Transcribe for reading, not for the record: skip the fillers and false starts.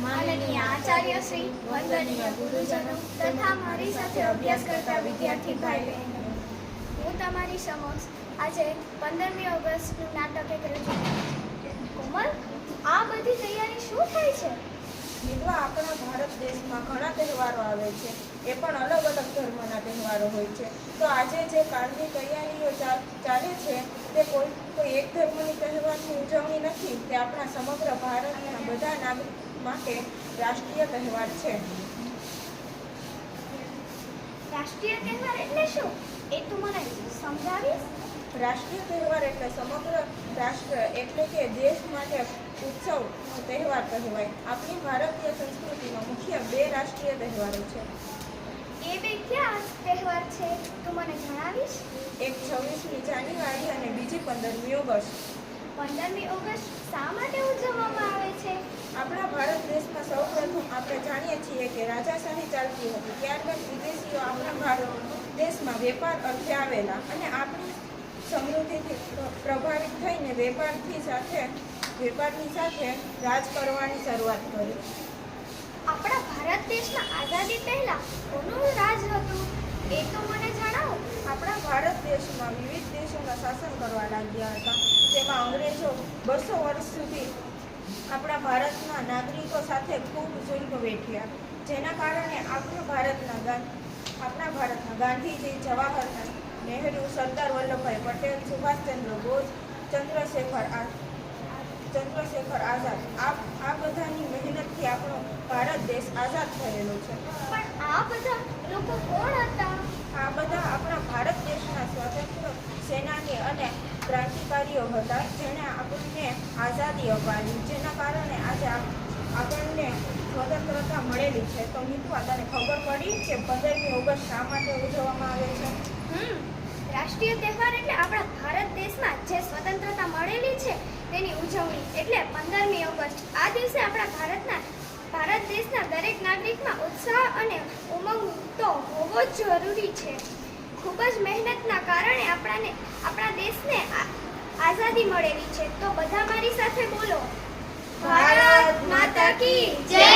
માનનીય આચાર્ય શ્રી, વંદનીય ગુરુજનો તથા મારી સાથે અભ્યાસ કરતા વિદ્યાર્થી ભાઈ બહેનો, હું તમારી સમક્ષ આજે 15મી ઓગસ્ટનું નાટક એક રજૂ કરું. કોમલ, આ બધી તૈયારી શું થાય છે? વિધવા, આપણા ભારત દેશમાં ઘણા તહેવારો આવે છે. એ પણ અલગ અલગ ધર્મના તહેવારો હોય છે. તો આજે જે કાલની તૈયારીઓ ચાલે છે તે કોઈ એક ધર્મની તહેવારની ઉજવણી નથી. તે આપણા સમગ્ર ભારતના બધા નાગરિક માટે રાષ્ટ્રીય તહેવાર છે. રાષ્ટ્રીય તહેવાર એટલે શું? એ તું મને સમજાવીશ? રાષ્ટ્રીય તહેવાર એટલે સમગ્ર રાષ્ટ્ર એટલે કે દેશ માટે ઉત્સવ તહેવાર કહેવાય. આપણી ભારતીય સંસ્કૃતિમાં મુખ્ય બે રાષ્ટ્રીય તહેવારો છે. એ બે કયા તહેવાર છે, તું મને જણાવીશ? એક 26મી જાન્યુઆરી અને બીજી 15મી ઓગસ્ટ. 15મી ઓગસ્ટ શા માટે ઉજવવામાં આવે છે? આપણા ભારત દેશમાં સૌપ્રથમ આપણે જાણીએ છીએ કે રાજાશાહી ચાલતી હતી. ત્યારબાદ વિદેશીઓ આપણા ભારત દેશમાં વેપાર અર્થે આવેલા અને આપણી સમૃદ્ધિથી પ્રભાવિત થઈને વેપારની સાથે રાજ કરવાની શરૂઆત કરી. આપણા ભારત દેશમાં આઝાદી પહેલા કોનું રાજ હતું, એ તો મને જણાવો. આપણા ભારત દેશમાં વિવિધ દેશોના શાસન કરવા લાગ્યા હતા. તેમાં અંગ્રેજો 200 વર્ષ સુધી આપણા ભારતના નાગરિકો સાથે ખૂબ જુલ્મ વેઠ્યા, જેના કારણે આપણા ભારતના ગાંધીજી, જવાહરલાલ નહેરુ, સરદાર વલ્લભભાઈ પટેલ, સુભાષચંદ્ર બોઝ, ચંદ્રશેખર આઝાદ આ બધાની મહેનતથી આપણો ભારત દેશ આઝાદ થયેલો છે. પણ આ બધા લોકો કોણ હતા? આ બધા આપણા ભારત દેશના સ્વતંત્ર સેનાની અને ક્રાંતિકારીઓ હતા, જેણે આપણને આઝાદી અપાવી, જેના કારણે આજે આપણને સ્વતંત્રતા મળેલી છે. તો મિત્વા, તને ખબર પડી કે 15મી ઓગસ્ટ શા માટે ઉજવવામાં આવે છે? રાષ્ટ્રીય તહેવાર એટલે આપણા ભારત દેશમાં જે સ્વતંત્રતા મળેલી છે તેની ઉજવણી, એટલે 15મી ઓગસ્ટ. આ દિવસે આપણા ભારત દેશના દરેક નાગરિકમાં ઉત્સાહ અને ઉમંગ તો હોવો જ જરૂરી છે. ખૂબ જ મહેનતના કારણે આપણા દેશને આઝાદી મળેલી છે. તો બધા મારી સાથે બોલો, ભારત માતા કી જય.